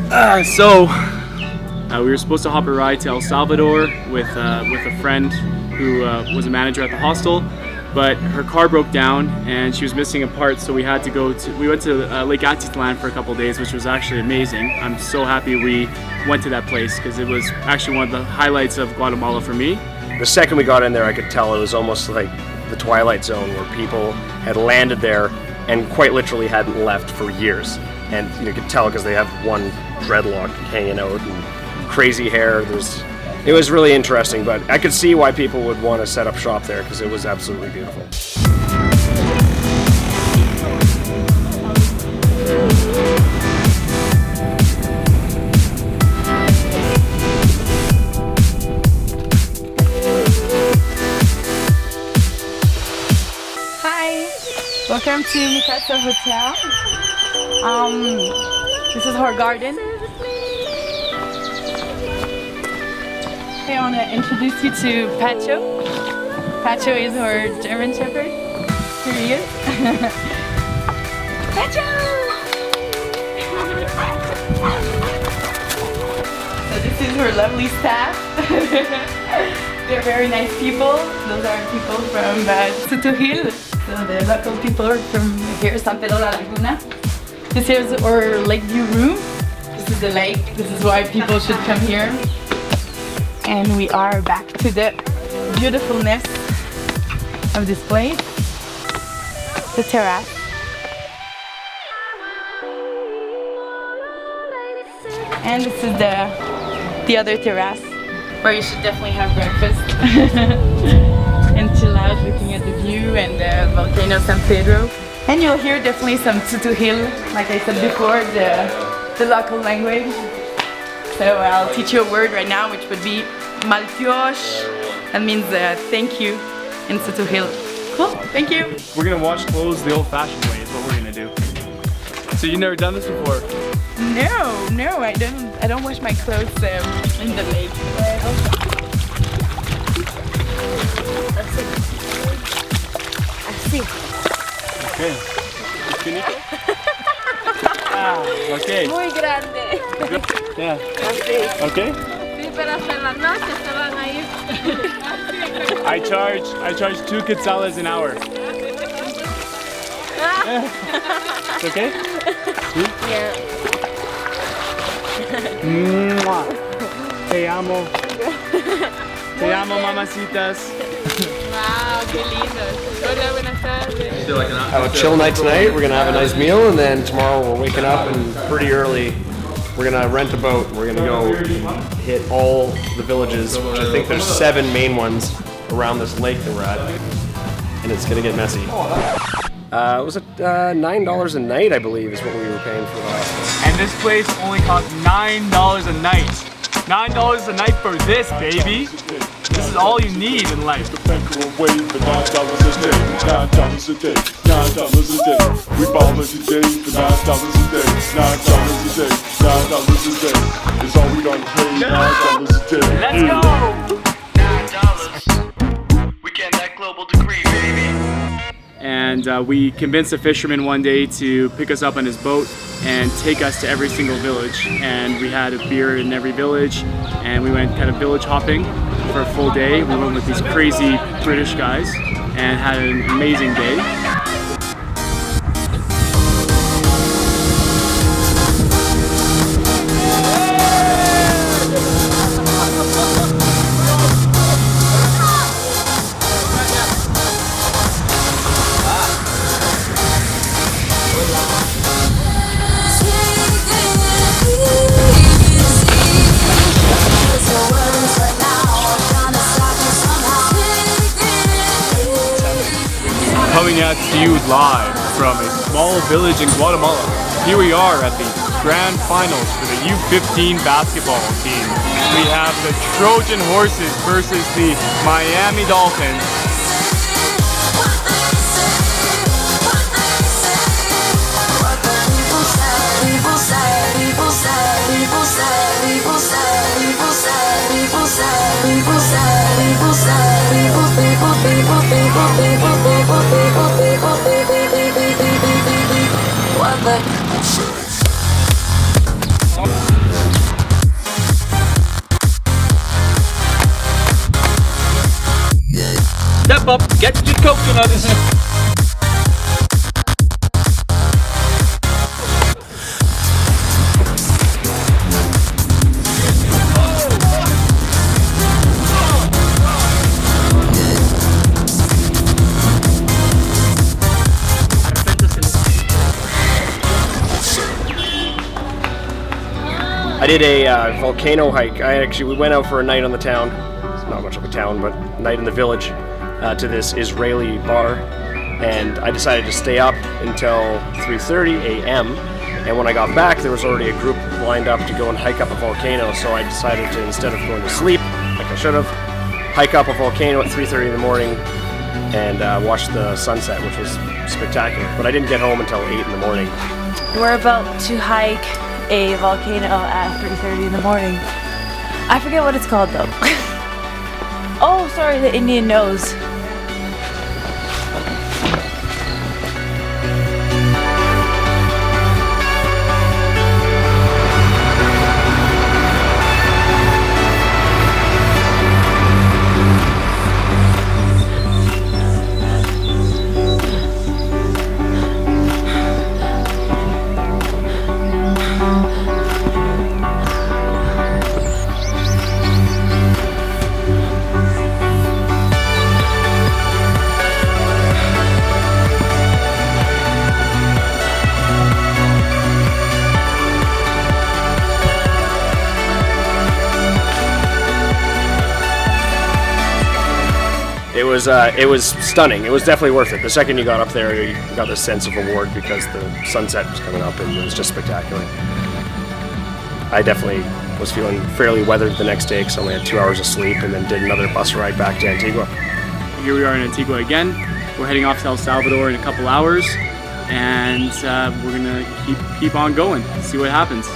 We were supposed to hop a ride to El Salvador with a friend who was a manager at the hostel, but her car broke down and she was missing a part, so we went to Lake Atitlan for a couple days, which was actually amazing. I'm so happy we went to that place because it was actually one of the highlights of Guatemala for me. The second we got in there, I could tell it was almost like the Twilight Zone, where people had landed there and quite literally hadn't left for years. And you could tell because they have one dreadlock hanging out and crazy hair. It was really interesting, but I could see why people would want to set up shop there because it was absolutely beautiful. Hi, welcome to Mikaso Hotel. This is our garden. I want to introduce you to Pacho. Pacho is our German Shepherd. Here he is. Pacho! So this is our lovely staff. They're very nice people. Those are people from Gil. So the local people are from here, San Pedro La Laguna. This is our lake view room. This is the lake. This is why people should come here. And we are back to the beautifulness of this place, the terrace. And this is the other terrace where you should definitely have breakfast and chill out looking at the view and the volcano San Pedro. And you'll hear definitely some Gil, like I said before, the local language. So I'll teach you a word right now, which would be Maltiosh. That means thank you in Gil. Cool, thank you. We're gonna wash clothes the old-fashioned way is what we're gonna do. So you've never done this before? No, I don't wash my clothes in the lake. Okay. Okay. Muy grande. Yeah. Así. Okay. Sí, pero hasta en la noche se van a ir. I charge 2 quetzales an hour. It's okay? Yeah. Te amo. Te amo, mamacitas. Wow, qué lindo. Hola, buenas tardes. Have a chill night tonight. We're gonna have a nice meal, and then tomorrow we're waking up and pretty early. We're gonna rent a boat. We're gonna go hit all the villages, which I think there's 7 main ones around this lake that we're at, and it's gonna get messy. Was it $9 a night, I believe, is what we were paying for the hostel. And this place only costs $9 a night. $9 a night for this, baby. This is all you need in life. $9 a day, $9 a day, $9 a day. We ballin' today for $9 a day, $9 a day, $9 a day. It's all we gonna pay, $9 a day. Let's go! $9. We get that global degree, baby. And we convinced a fisherman one day to pick us up on his boat and take us to every single village. And we had a beer in every village, and we went kind of village hopping for a full day. We went with these crazy British guys and had an amazing day. Coming at you live from a small village in Guatemala. Here we are at the grand finals for the U15 basketball team. We have the Trojan Horses versus the Miami Dolphins. I did a volcano hike. We went out for a night on the town. It's not much of a town, but a night in the village to this Israeli bar. And I decided to stay up until 3:30 a.m. And when I got back, there was already a group lined up to go and hike up a volcano. So I decided to, instead of going to sleep, like I should have, hike up a volcano at 3:30 in the morning and watch the sunset, which was spectacular. But I didn't get home until 8 in the morning. We're about to hike a volcano at 3:30 in the morning. I forget what it's called though. Oh, sorry, the Indian nose. It was stunning. It was definitely worth it. The second you got up there, you got this sense of reward because the sunset was coming up and it was just spectacular. I definitely was feeling fairly weathered the next day because I only had 2 hours of sleep and then did another bus ride back to Antigua. Here we are in Antigua again. We're heading off to El Salvador in a couple hours, and we're gonna keep on going, see what happens.